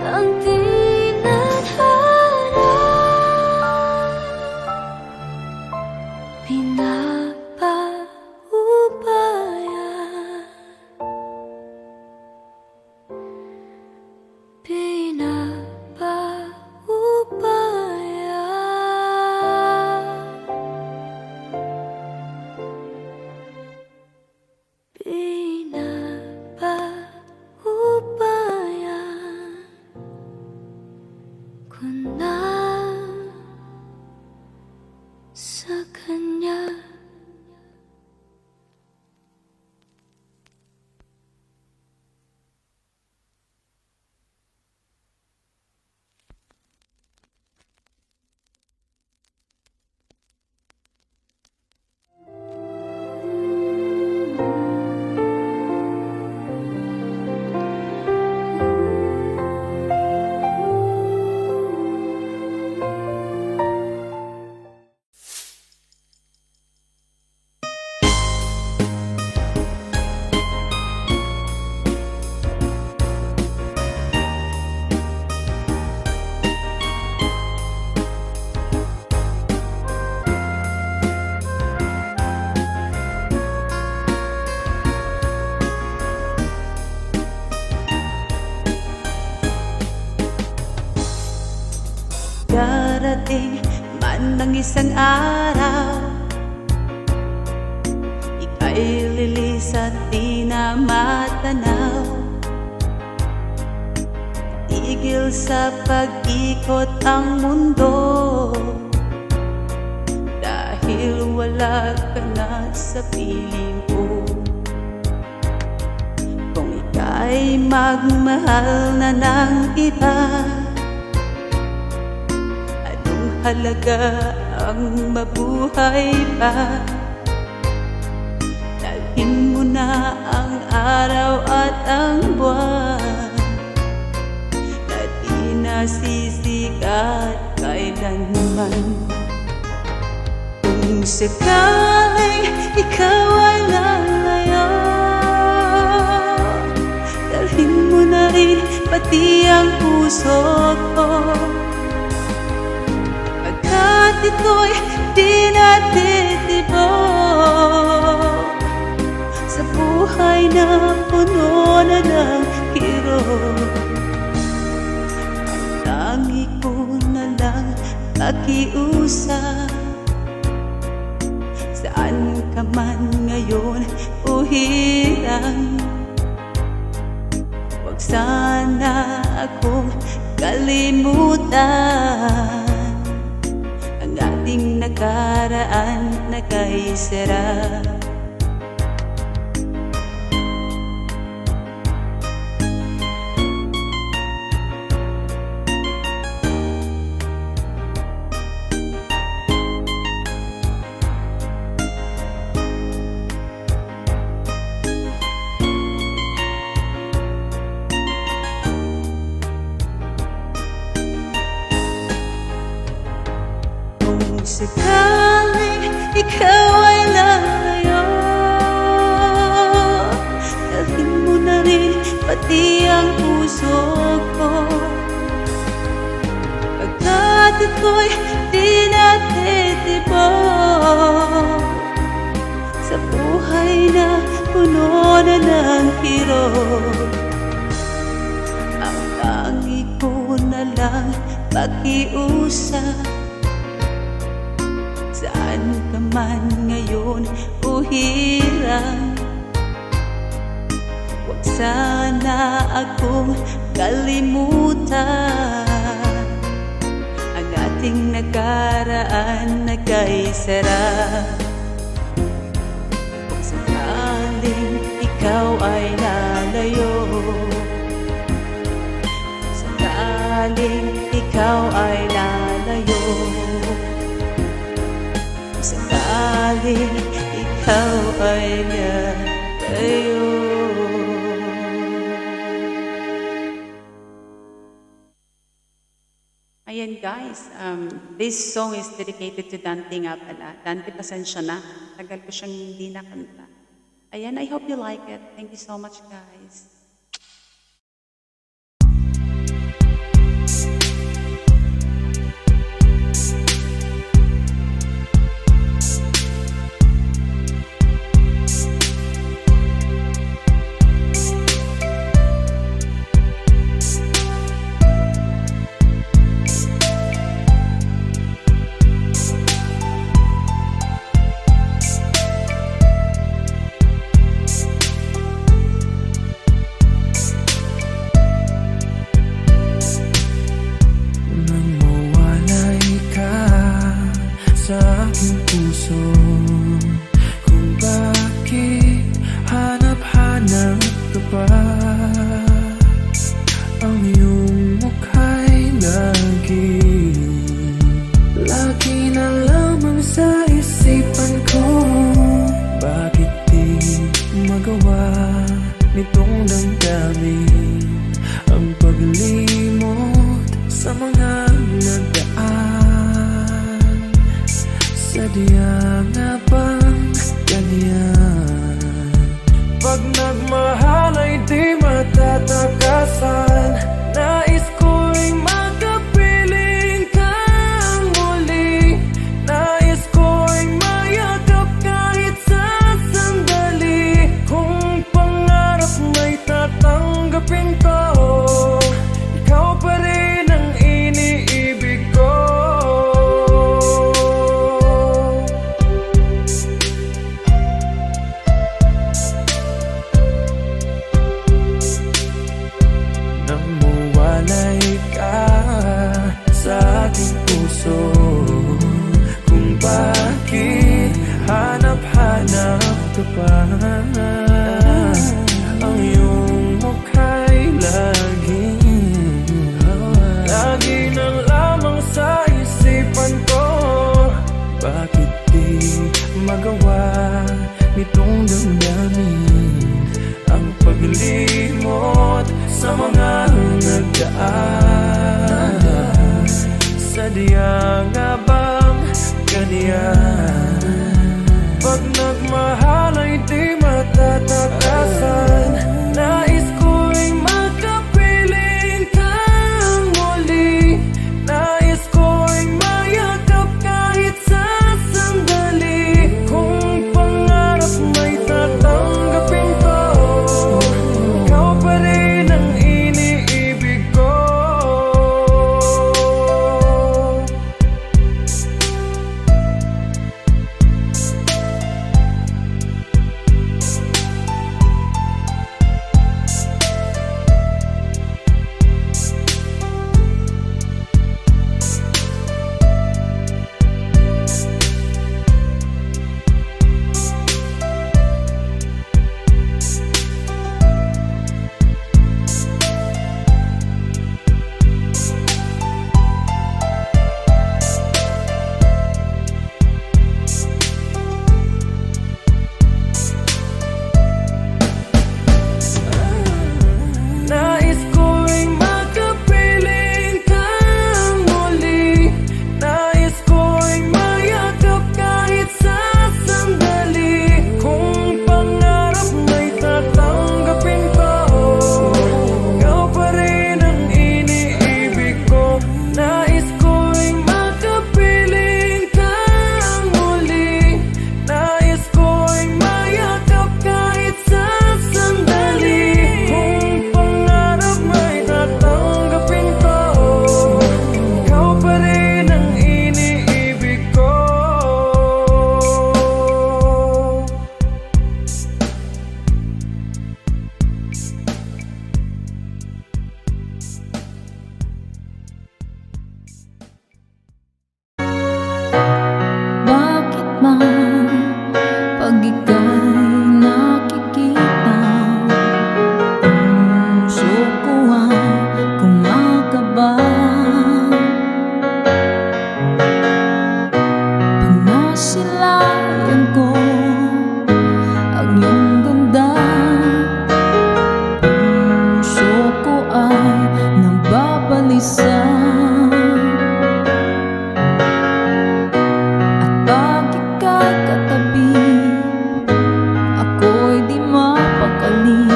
ang tinadhana, pinapaubaya, pinapaubaya. Pinapaubaya ko na sa kanya. darating man ng isang araw, ika'y lilis at di na matanaw. Tigil sa pag-ikot ang mundo, dahil wala ka na sa piling ko. Kung ika'y magmahal na ng iba, anong halaga ang mabuhay pa? Dalhin mo na ang araw at ang buwan na di nasisikat kailanman. Kung sakaling ikaw ay lalayo, dalhin mo na rin pati ang puso ko, pagkat ito'y di natitibok sa buhay na puno na ng kirot. Ang tangi ko na lang pakiusap, saan ka man ngayon o hirang, huwag sana akong kalimutan ang ating nakaraan na kay sarap. Sakaling ikaw ay lalayo, dalhin mo na rin pati ang puso ko, pagkat ito'y di natitibok sa buhay na puno na ng kirot. Ang tangi ko na lang pakiusap, saan ka man ngayon o hirang, huwag sana akong kalimutan ang ating nakaraan na kay sarap. Kung sakaling ikaw ay lalayo, kung sakaling ikaw ay lalayo, sakaling ikaw ay lalayo. Ayan guys, this song is dedicated to Dante nga pala. Dante, pasensya na. Tagal ko siyang hindi nakanta. Ayan, I hope you like it. Thank you so much guys. aking puso kung bakit hanap-hanap ka pa. Ang iyong mukha'y lagi na lamang sa isipan ko. Bakit di magawa nitong damdamin ang paglimot sa mga nagdaan? Sadyang nga bang ganyan? Pag nagmahal ay di matatakasan. Nais ko'y makapiling kang muli. Nais ko'y mayakap kahit sa sandali. Kung pangarap may tatanggapin ko, ikaw pa rin ang iniibig ko. Nais ko'y makapiling kang muli. Nais ko'y mayakap kahit sa sandali. Kung pangarap may tatanggapin ko, ikaw pa rin ang iniibig ko. Nais ko'y makapiling kang muli. Nais ko'y mayakap kahit sa sandali. Kung pangarap may tatanggapin ko, ikaw pa rin ang iniibig ko. Bakit man pag ika'y nakikita, puso ko ay kumakaba. Pag nasilayan ko ang iyong ganda, puso ko ay nababalisa. Pag ika'y katabi, ako'y di mapakali.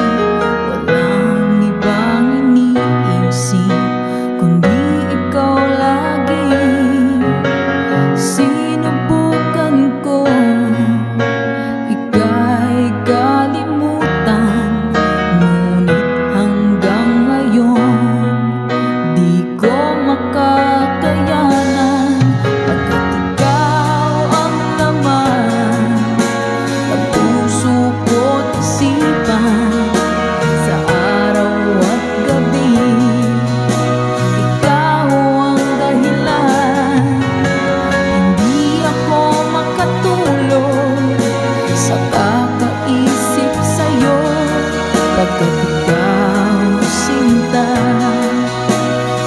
Walang ibang iniisip kundi ikaw lagi. Sinubukan ko ika'y kalimutan, ngunit hanggang ngayon di ko makakayanan. Pagkat ikaw ang laman ng puso ko't isipan, sa araw at gabi ikaw ang dahilan. Hindi ako makatulog sa kakaisip sa'yo, pagkat ikaw sinta,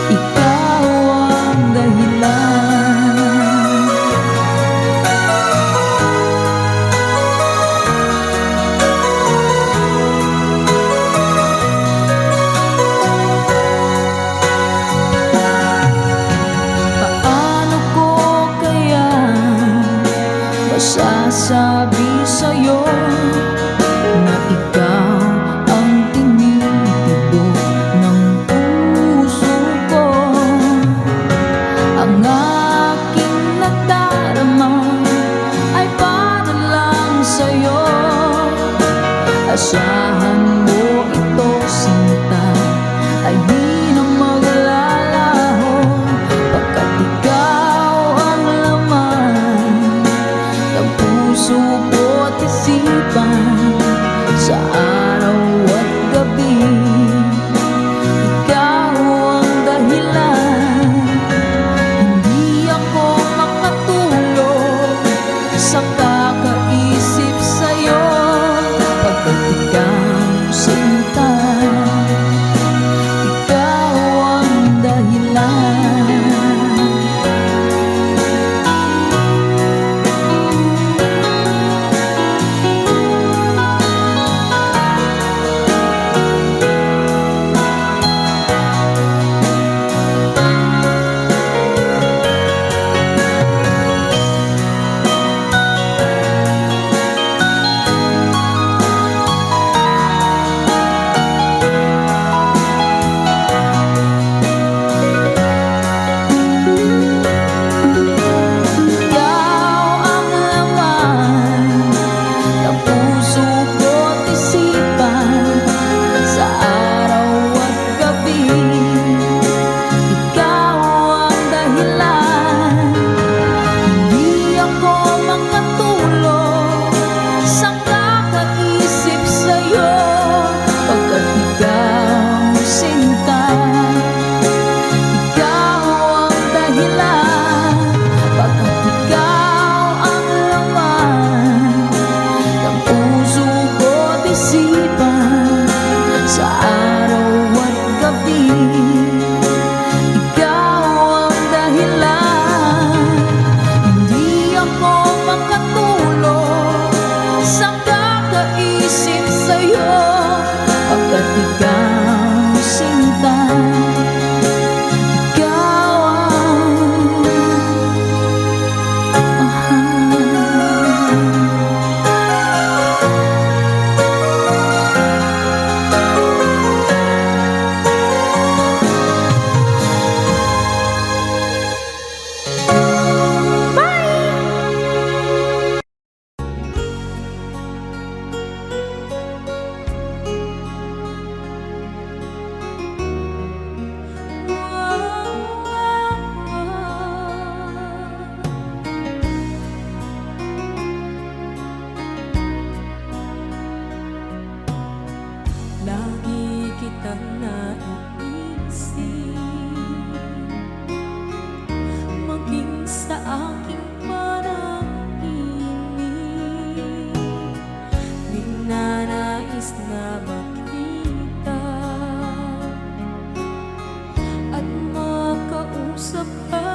ikaw ang dahilan. Paano ko kaya masasabi sa'yo na ikaw ang tinitibok ng puso ko? Ang aking nadarama ay para lang sa'yo. Asahan mo ito, sinta, ay di na maglalaho, pagkat ikaw ang laman ng puso ko't isipan, sa araw at gabi ikaw ang dahilan. Hindi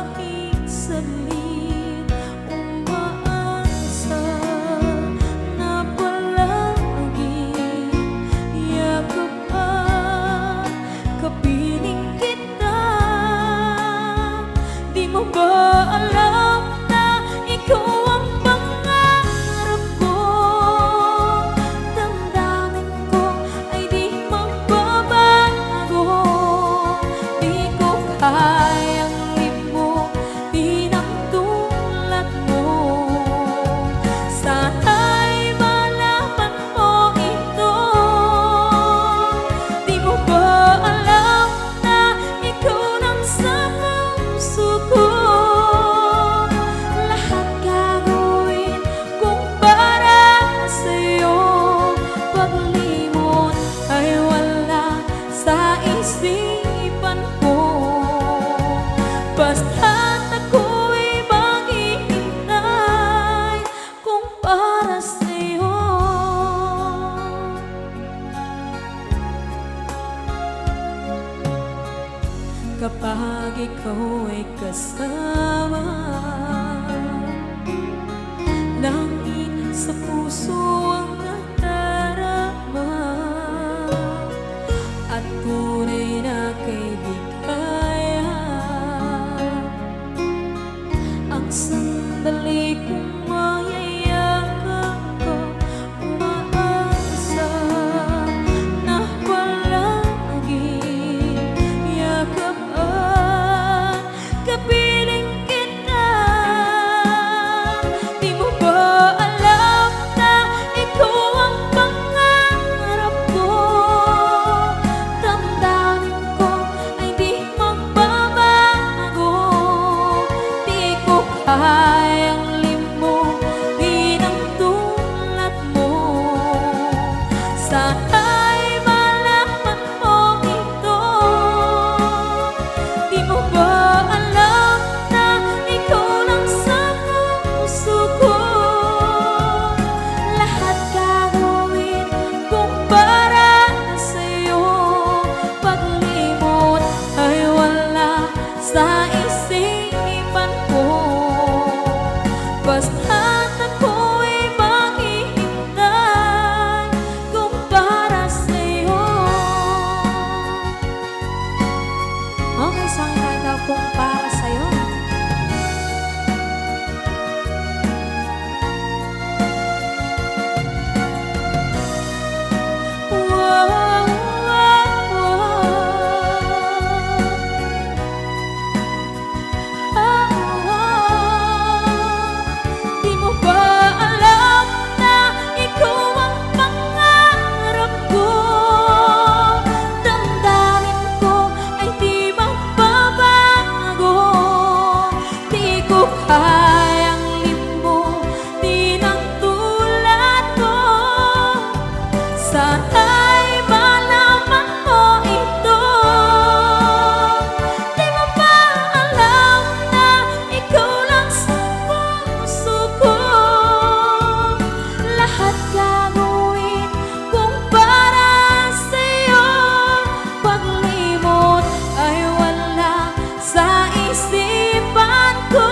kahit saglit, umaasa na palaging yakap at kapiling kita. Di mo ba alam na ikaw ang pangarap ko? Damdamin ko ay di magbabago. Di ko kayang limutin ang tulad mo. Sana'y malaman mo ito. Di mo ba alam na ikaw lang sa puso ko? Lahat gagawin kung para sa'yo. Paglimot ay wala sa isipan ko. Basta't ako'y maghihintay kung para sa'yo. Kapag ikaw ay kasama, langit sa puso ang nadarama, at tunay na kaibigan. Ang sandali kong mayayakap ko, umaasa na palaging yakap at kapiling kita. Di mo ba alam na ikaw ang pangarap ko? Damdamin ko ay di magbabago. Di ko kayang limutin ang tulad mo. Sana'y malaman mo ito. Di mo ba alam na ikaw lang sa puso ko? Lahat gagawin kung para sa'yo. Paglimot ay wala sa isipan ko. Basta't ako'y maghihintay kung para sa'yo. Okay, saan ka daw kung para sa'yo? Wow, wow, Di mo ba alam na ikaw ang pangarap ko? Damdamin ko ay di magbabago. Di ko kayang limutin ang tulad mo. Sana'y malaman mo ito. Di mo ba alam na ikaw lang sa puso ko? Lahat gagawin kung para sa'yo. Paglimot ay wala sa isipan ko.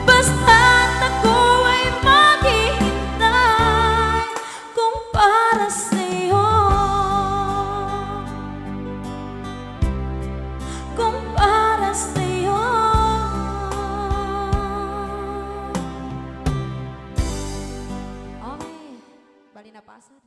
Basta't ako ay maghihintay kung para sa'yo. Kung para sa'yo. Okay, bali na pasad.